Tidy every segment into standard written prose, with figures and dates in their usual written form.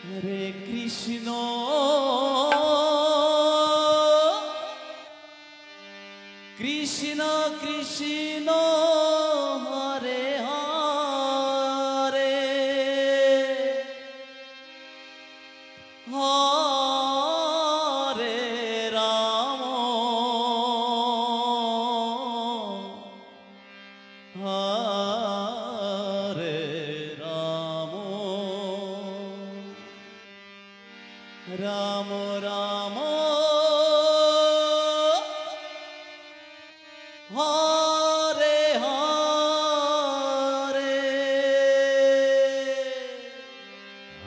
হরে কৃষ্ণ কৃষ্ণ কৃষ্ণ হরে হরে হরে রাম হরে রাম রাম রাম হরে হরে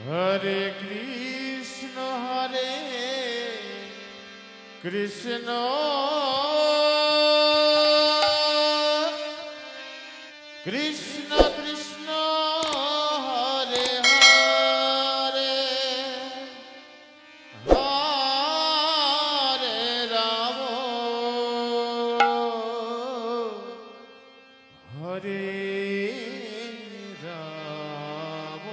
হরে কৃষ্ণ কৃষ্ণ কৃষ্ণ কৃষ্ণ হরে হরে হরে রাম হরে রাম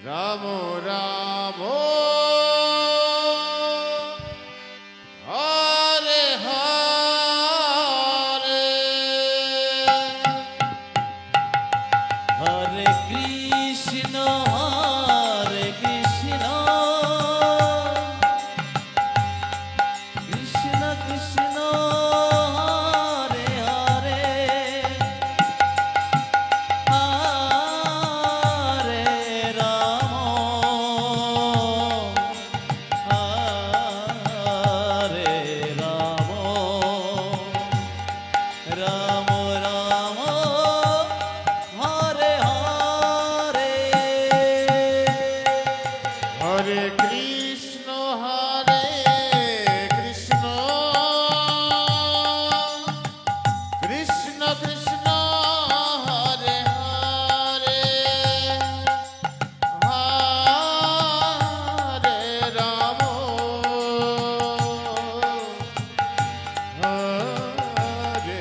রাম রাম হরে হরে হরে কৃষ্ণ কৃষ্ণ কৃষ্ণ হরে হরে হরে রাম হরে রাম রাম রাম হরে হরে হরে কৃষ্ণ কৃষ্ণ কৃষ্ণ কৃষ্ণ হরে হরে হরে রাম হরে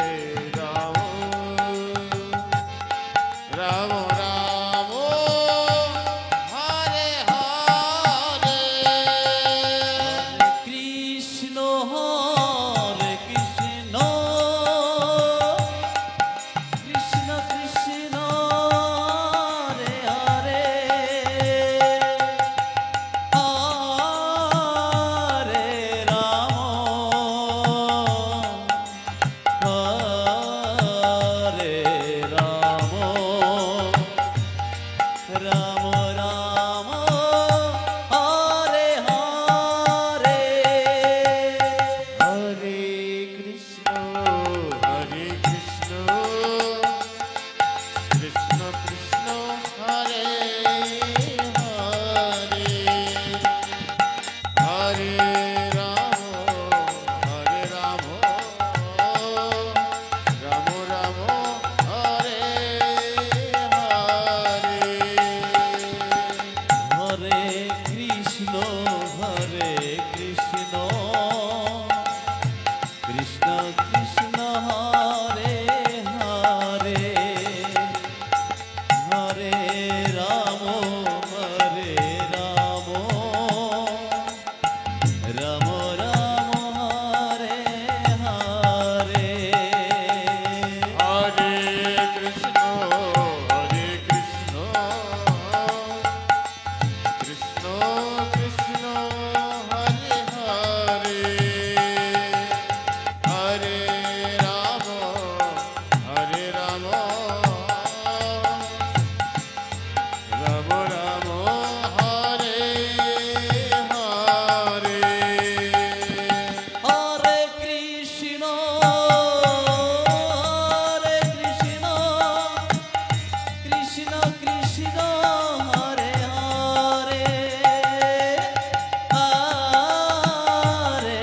রাম রাম রাম হরে হরে কৃষ্ণ কৃষ্ণ কৃষ্ণ কৃষ্ণ হরে হরে হরে রাম হরে রাম রাম রাম হরে হরে হরে কৃষ্ণ কৃষ্ণ কৃষ্ণ হরে হরে হরে রাম রাম রাম হরে হরে হরে কৃষ্ণ কৃষ্ণ কৃষ্ণ হরে হরে হরে রাম রাম রাম হরে হরে হরে কৃষ্ণ কৃষ্ণ কৃষ্ণ হরে হরে হরে রাম রাম রাম হরে হরে হরে কৃষ্ণ কৃষ্ণ কৃষ্ণ হরে হরে হরে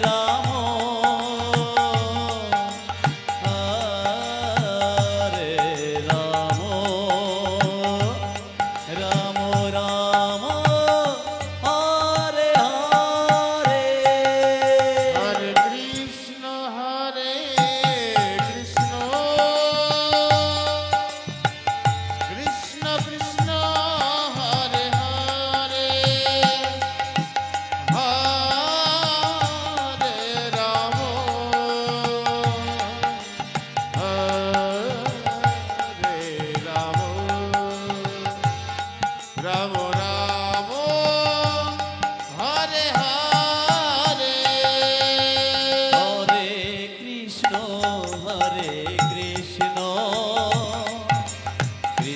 রাম হরে রাম রাম রাম হরে হরে হরে কৃষ্ণ কৃষ্ণ কৃষ্ণ কৃষ্ণ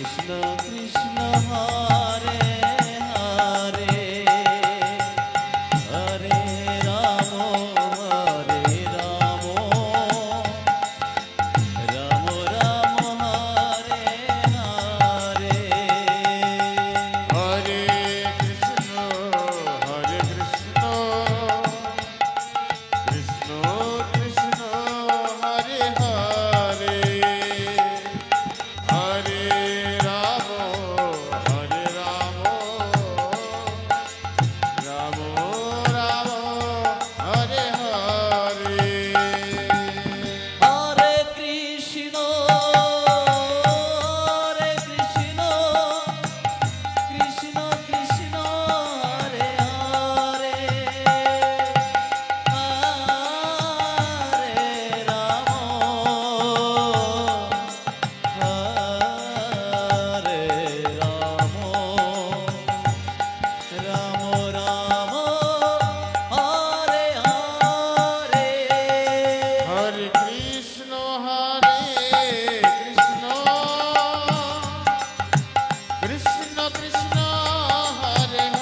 কৃষ্ণ কৃষ্ণ হরে হরে হরে রাম হরে রাম রাম রাম হরে হরে হরে কৃষ্ণ হরে কৃষ্ণ কৃষ্ণ কৃষ্ণ হরে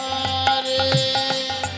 হরে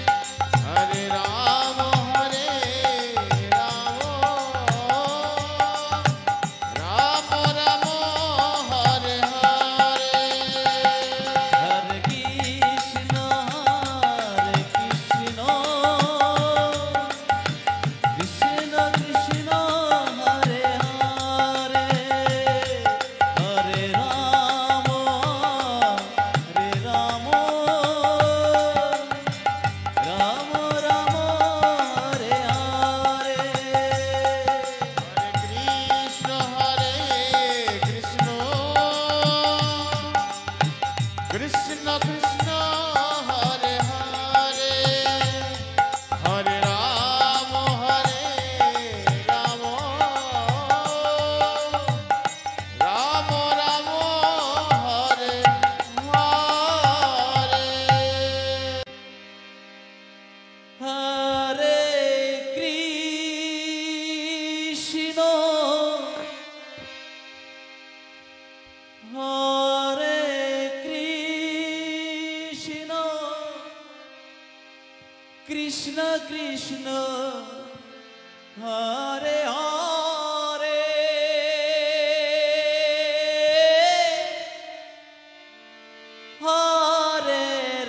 হরে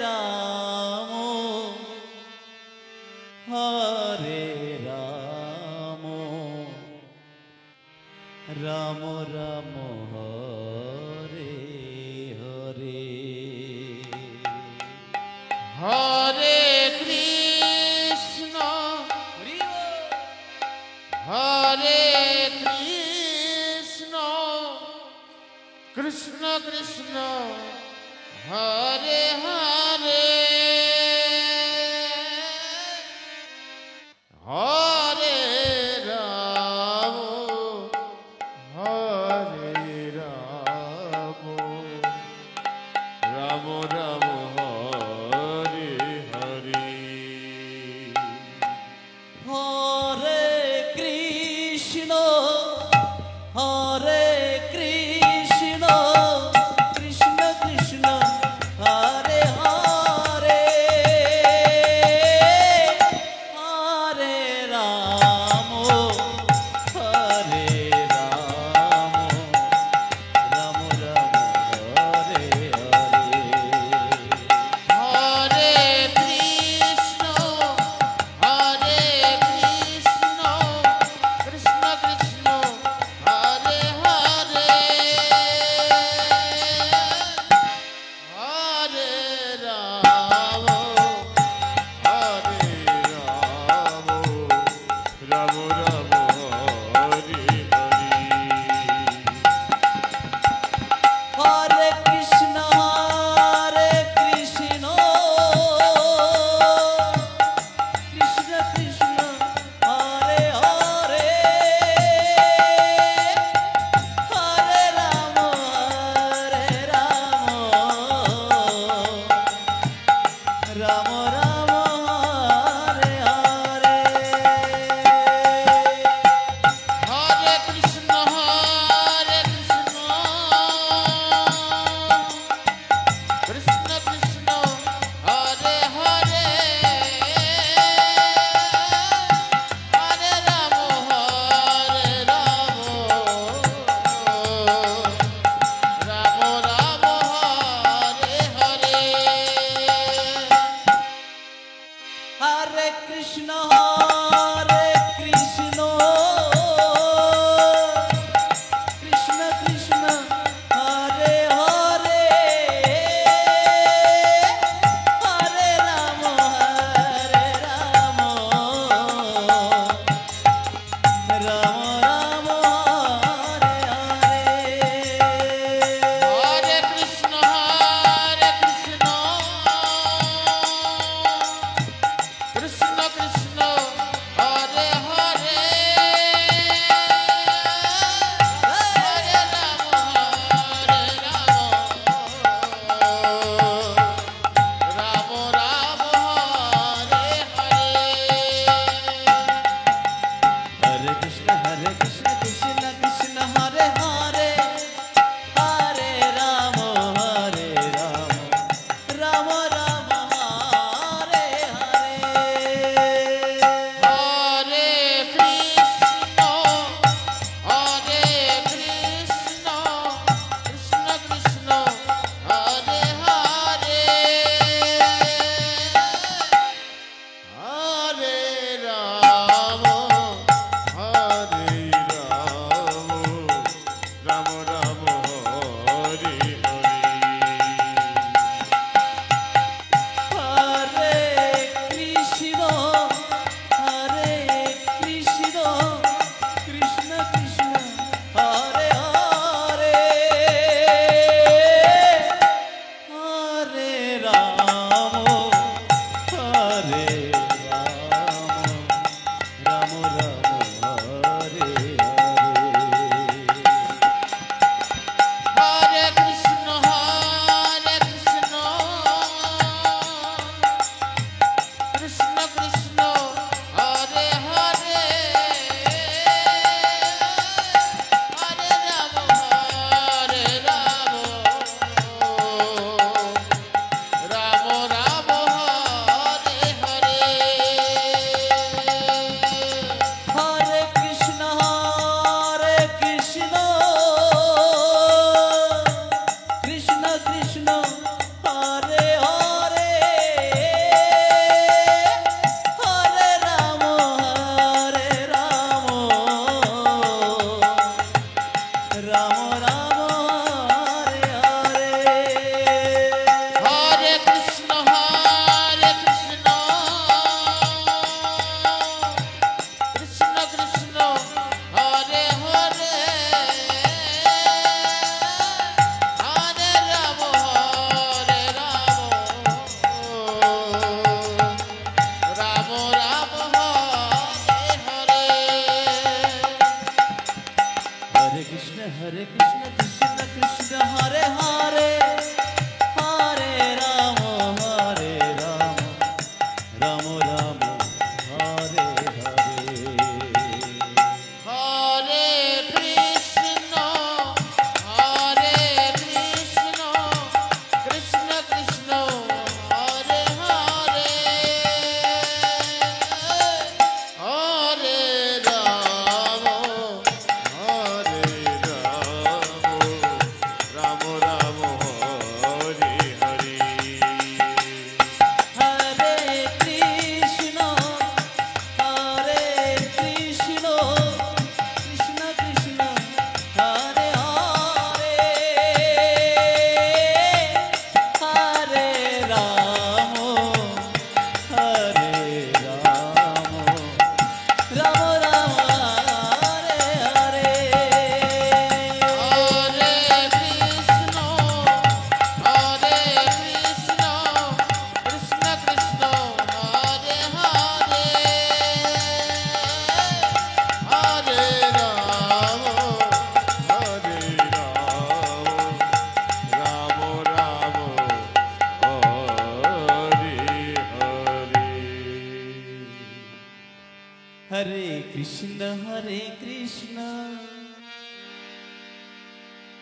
রাম হরে রাম রাম রাম হরে হরে হরে কৃষ্ণ হরে কৃষ্ণ কৃষ্ণ কৃষ্ণ হরে হরে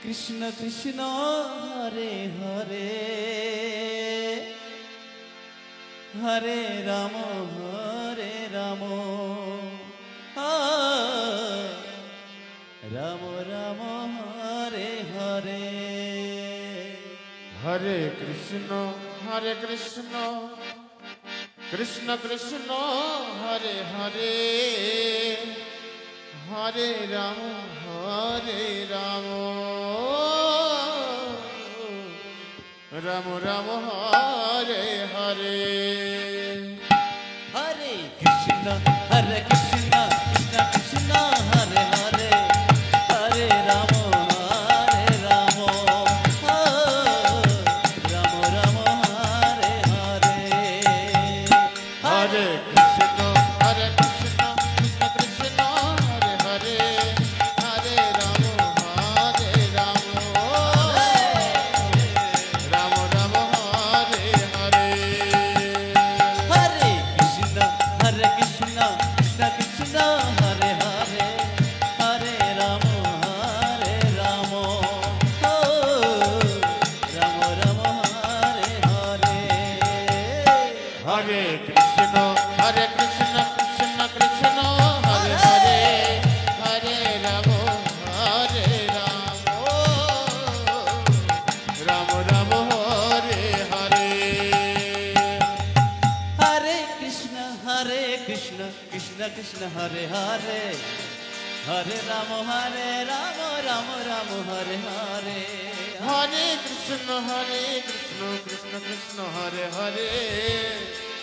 কৃষ্ণ কৃষ্ণ হরে হরে হরে রাম রাম রাম হরে হরে হরে কৃষ্ণ কৃষ্ণ কৃষ্ণ হরে হরে হরে রাম রাম রাম হরে হরে হরে কৃষ্ণ কৃষ্ণ কৃষ্ণ হরে হরে হরে রাম রাম রাম হরে হরে হরে কৃষ্ণ কৃষ্ণ কৃষ্ণ হরে হরে হরে রাম রাম রাম হরে হরে হরে কৃষ্ণ কৃষ্ণ কৃষ্ণ হরে হরে হরে রাম রাম রাম হরে হরে হরে কৃষ্ণ কৃষ্ণ কৃষ্ণ হরে হরে হরে রাম রাম রাম হরে হরে হরে কৃষ্ণ কৃষ্ণ কৃষ্ণ হরে হরে হরে রাম রাম রাম হরে হরে হরে কৃষ্ণ কৃষ্ণ কৃষ্ণ হরে হরে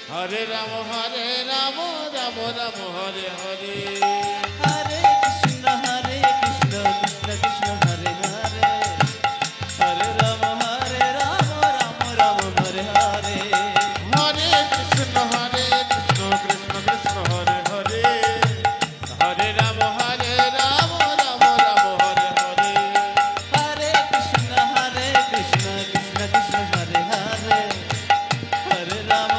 হরে রাম রাম রাম হরে হরে হরে কৃষ্ণ কৃষ্ণ কৃষ্ণ হরে হরে হরে রাম রাম হরে হরে হরে কৃষ্ণ কৃষ্ণ কৃষ্ণ হরে হরে হরে রাম রাম রাম হরে হরে হরে কৃষ্ণ কৃষ্ণ কৃষ্ণ হরে হরে হরে রাম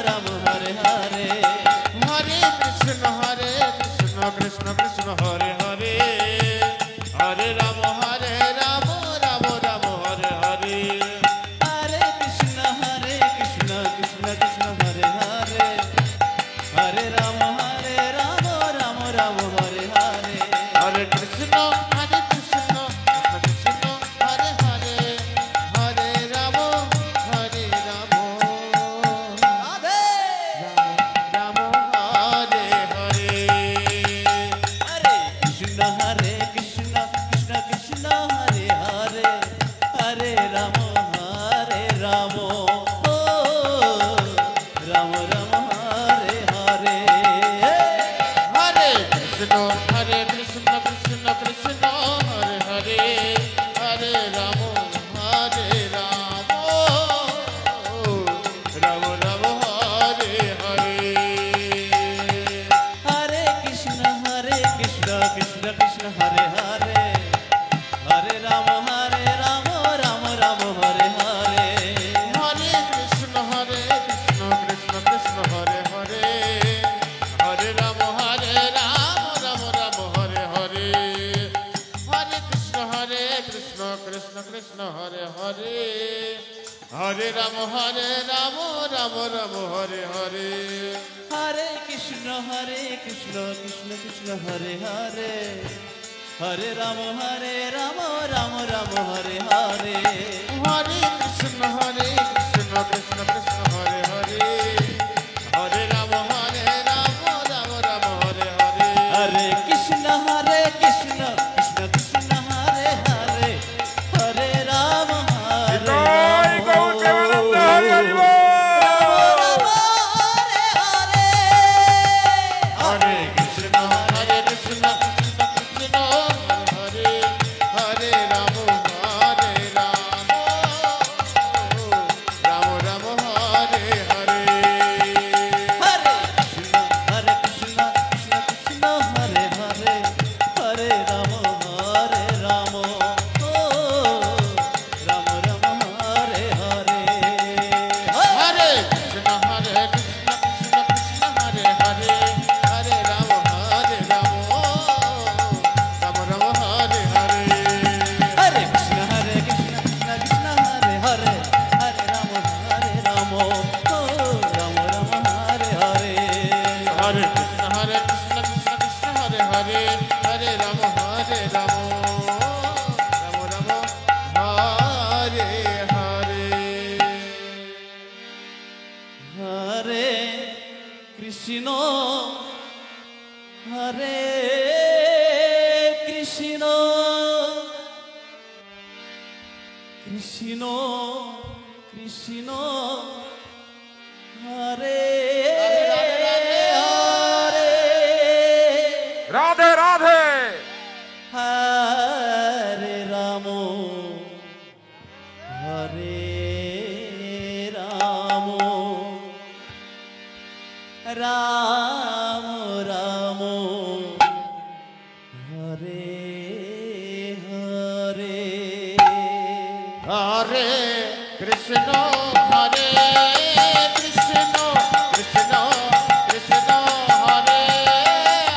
রাম হরে হরে হরে কৃষ্ণ কৃষ্ণ কৃষ্ণ হরে হরে হরে রাম রাম রাম হরে হরে হরে কৃষ্ণ কৃষ্ণ কৃষ্ণ হরে হরে হরে রাম রাম হরে হরে হরে কৃষ্ণ কৃষ্ণ কৃষ্ণ হরে হরে হরে রাম রাধে রাম হরে হরে হরে কৃষ্ণ কৃষ্ণ কৃষ্ণ হরে হরে হরে রাম রাম রাম হরে হরে হরে কৃষ্ণ কৃষ্ণ কৃষ্ণ হরে হরে হরে রাম রাম রাম হরে হরে হরে কৃষ্ণ কৃষ্ণ কৃষ্ণ হরে হরে হরে রাম রাম হরে হরে হরে কৃষ্ণ কৃষ্ণ কৃষ্ণ হরে হরে হরে রাম রাম হরে হরে হরে কৃষ্ণ কৃষ্ণ কৃষ্ণ হরে হরে হরে রাম রাম হরে হরে হরে কৃষ্ণ কৃষ্ণ কৃষ্ণ হরে হরে হরে রাম রাম হরে হরে হরে কৃষ্ণ কৃষ্ণ কৃষ্ণ হরে হরে হরে রাম রাম হরে হরে হরে কৃষ্ণ কৃষ্ণ কৃষ্ণ হরে হরে হরে রাম জয় গৌর প্রেমানন্দ হরি হরি বল। হরে কৃষ্ণ কৃষ্ণ কৃষ্ণ হরে হরে হরে রাম কৃষ্ণ কৃষ্ণ হরে হরে রাধে রাধে হরে রাম হরে রাম রাম রাম হরে হরে হরে কৃষ্ণ হরে কৃষ্ণ কৃষ্ণ কৃষ্ণ হরে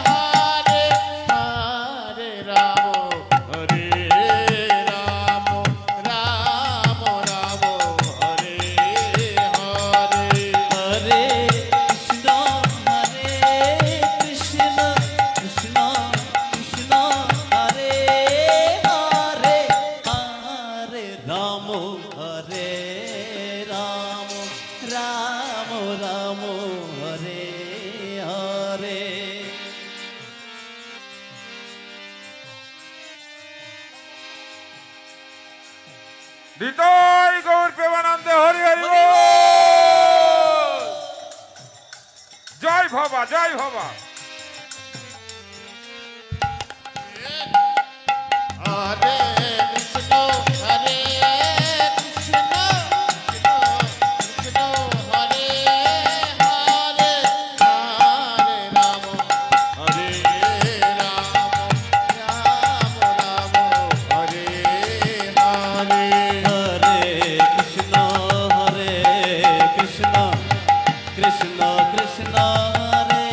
হরে হরে রাম হরে রাম রাম রাম হরে হরে হরে কৃষ্ণ হরে কৃষ্ণ কৃষ্ণ কৃষ্ণ হরে হরে হরে রাম হরে রাম রাম রাম হরে হরে নিতাই গৌর প্রেমানন্দে হরি হরি বল। জয় ভবা জয় ভবা। হরে কৃষ্ণ হরে কৃষ্ণ কৃষ্ণ কৃষ্ণ হরে হরে হরে রাম হরে রাম রাম রাম হরে হরে হরে কৃষ্ণ কৃষ্ণ কৃষ্ণ কৃষ্ণ হরে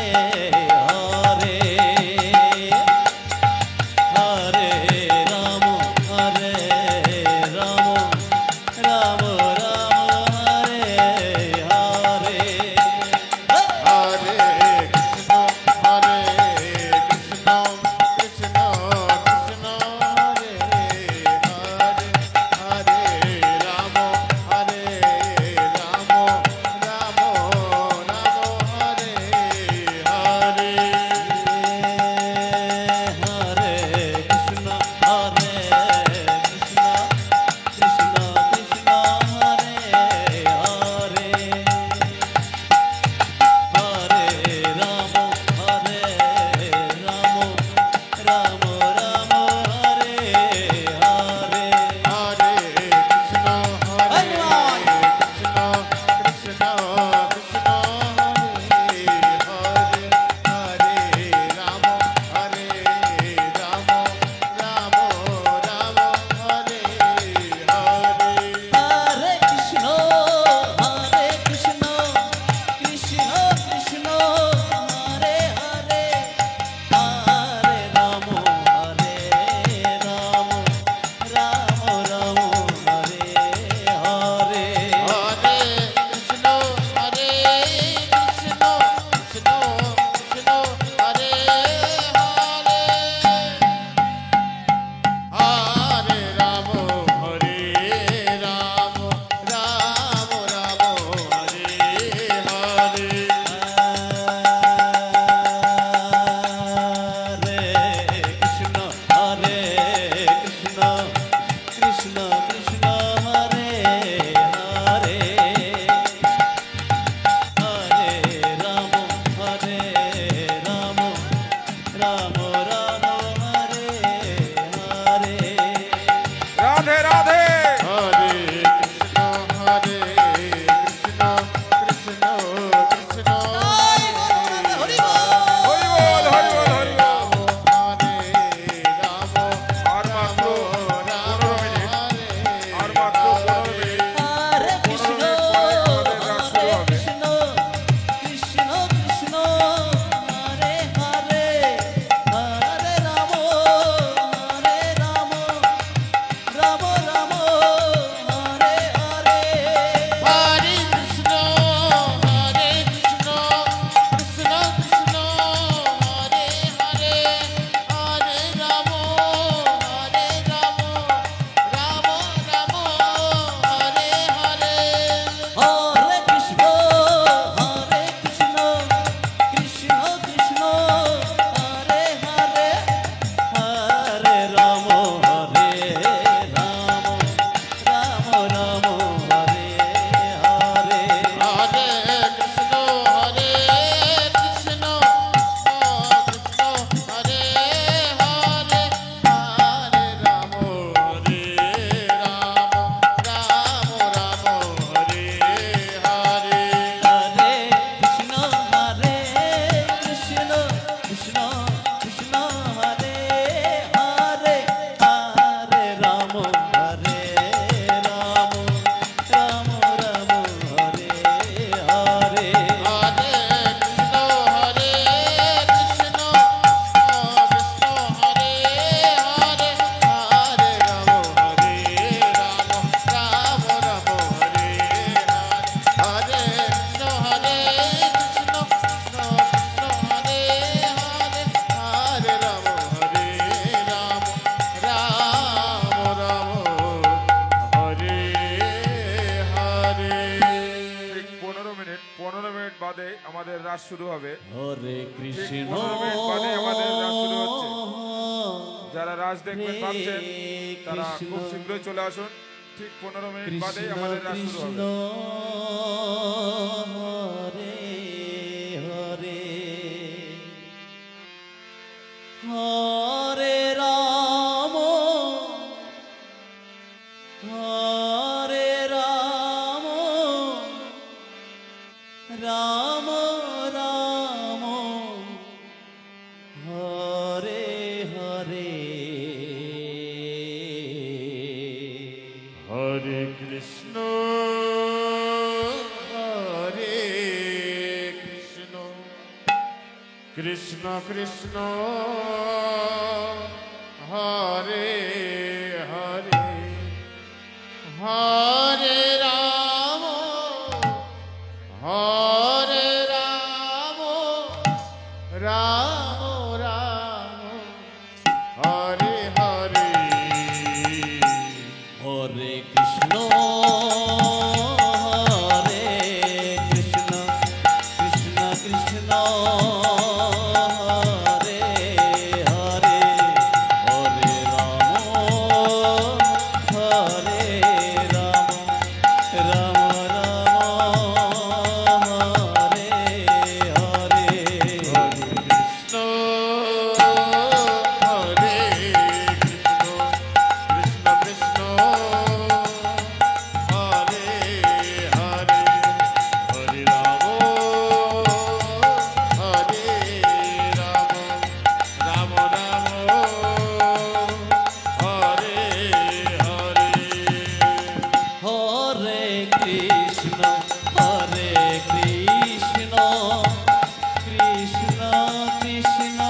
আমাদের রাস শুরু হবে। হরে কৃষ্ণ 15 মিনিট বাদে আমাদের রাস শুরু হচ্ছে। যারা রাস দেখবেন ভাবছেন তারা খুব শীঘ্রই চলে আসুন। ঠিক 15 মিনিট বাদে আমাদের রাস শুরু হবে। হরে হরে হরে রাম হরে রাম রাম রাম হরে হরে হরে কৃষ্ণ হরে কৃষ্ণ কৃষ্ণ কৃষ্ণ হরে হরে হরে রাম হরে রাম রাম রাম হরে হরে হরে কৃষ্ণ হরে কৃষ্ণ কৃষ্ণ কৃষ্ণ হরে হরে হরে রাম হরে রাম রাম রাম হরে হরে কৃষ্ণ হরে কৃষ্ণ কৃষ্ণ কৃষ্ণ হরে হরে হরে রাম হরে Ram Ram Ram Hare Hare Hare Krishna Krishna Krishna Hare Hare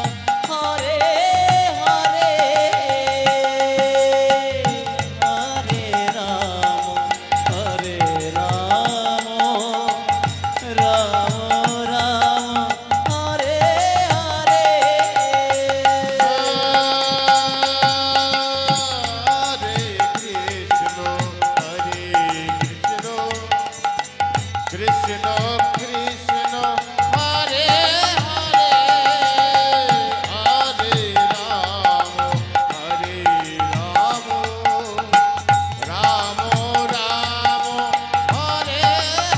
Hare Ram Ram Ram Hare Hare Hare Krishna, Krishna Krishna, Hare Hare, Hare Rama, Rama Rama, Hare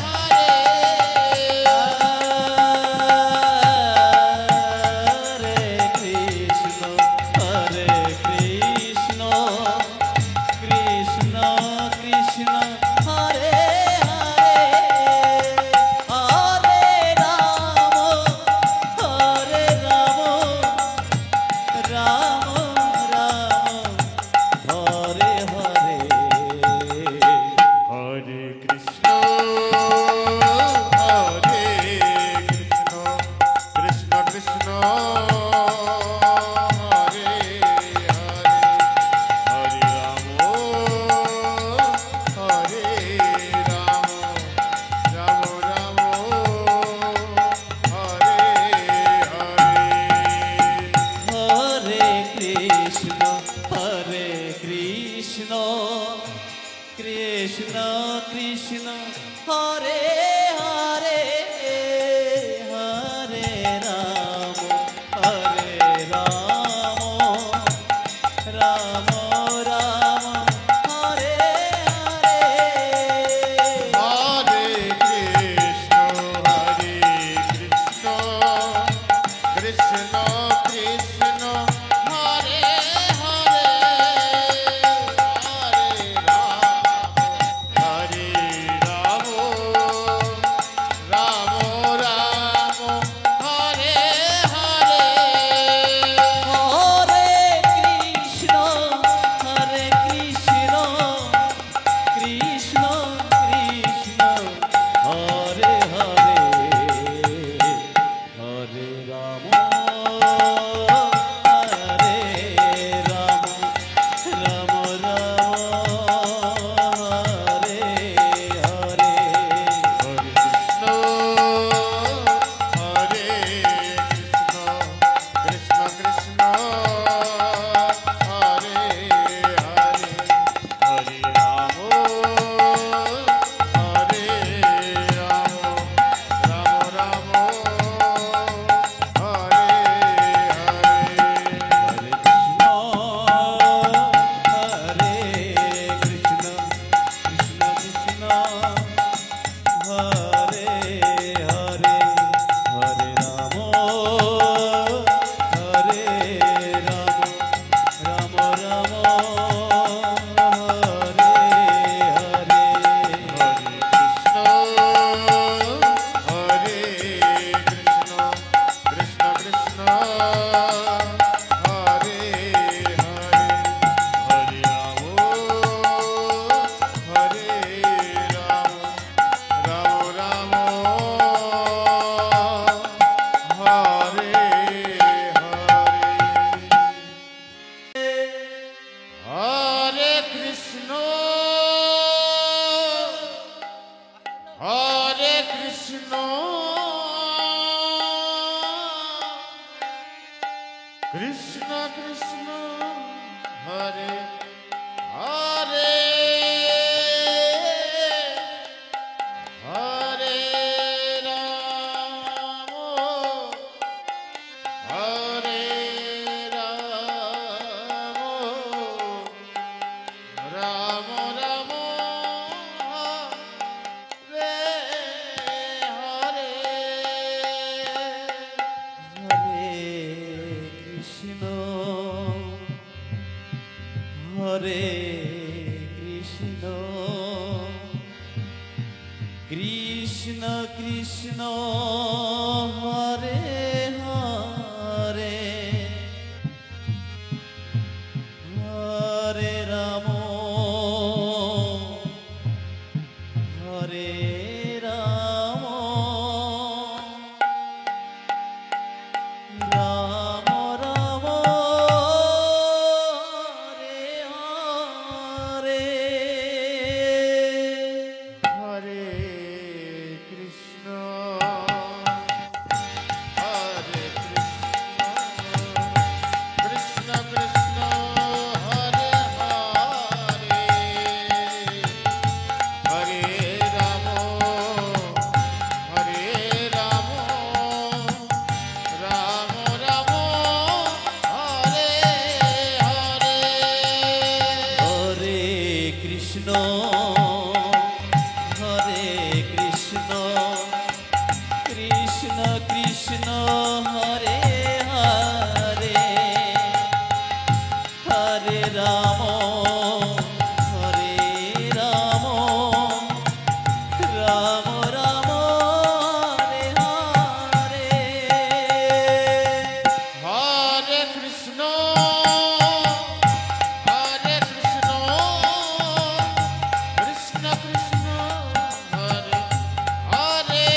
Hare. হরে Krishna Krishna Krishna Hare Hare Hare Ram Ram Ram Hare Hare Hare Krishna, Hare Krishna, Krishna Krishna, Hare Hare, Hare Rama, Hare Rama, Rama Rama, Hare Hare. হরে Krishna Krishna Krishna Hare Hare Hare Ram Ram Ram Hare Hare Hare Krishna, Krishna Krishna, Hare Hare, Hare Rama, Krishna Krishna Krishna Hare Hare Hare Ram হরে রাম রাম রাম হরে হরে হরে কৃষ্ণ হরে কৃষ্ণ কৃষ্ণ কৃষ্ণ হরে হরে হরে রাম হরে রাম রাম রাম হরে হরে হরে কৃষ্ণ হরে কৃষ্ণ কৃষ্ণ কৃষ্ণ হরে হরে হরে রাম হরে রাম রাম রাম হরে হরে হরে কৃষ্ণ হরে কৃষ্ণ কৃষ্ণ কৃষ্ণ হরে হরে হরে রাম হরে রাম রাম রাম হরে হরে হরে কৃষ্ণ হরে কৃষ্ণ কৃষ্ণ কৃষ্ণ হরে হরে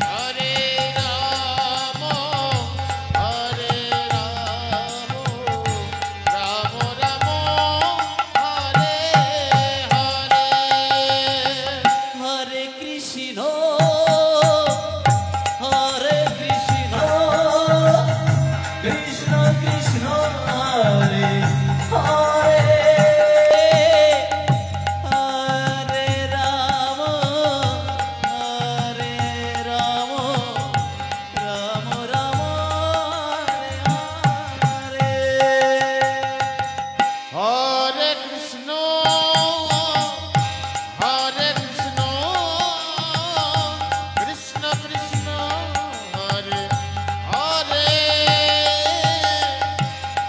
হরে রাম হরে রাম রাম রাম হরে হরে হরে কৃষ্ণ হরে কৃষ্ণ কৃষ্ণ কৃষ্ণ হরে হরে হরে রাম হরে রাম রাম রাম হরে হরে হরে কৃষ্ণ হরে কৃষ্ণ কৃষ্ণ কৃষ্ণ হরে হরে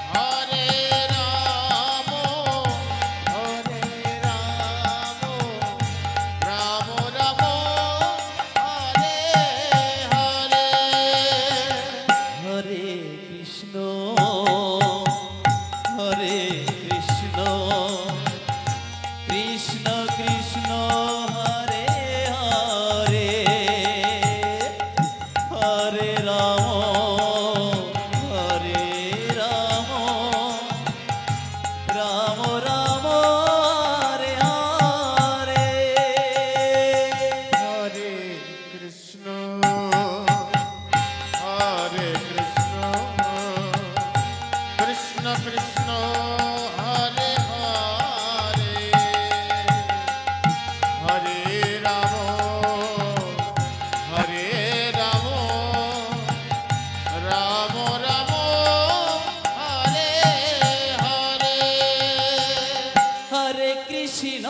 হরে রাম হরে রাম রাম রাম হরে হরে হরে কৃষ্ণ হরে কৃষ্ণ কৃষ্ণ কৃষ্ণ হরে হরে হরে রাম হরে রাম রাম রাম হরে হরে হরে কৃষ্ণ হরে কৃষ্ণ কৃষ্ণ কৃষ্ণ হরে হরে হরে রাম হরে রাম রাম রাম হরে হরে হরে কৃষ্ণ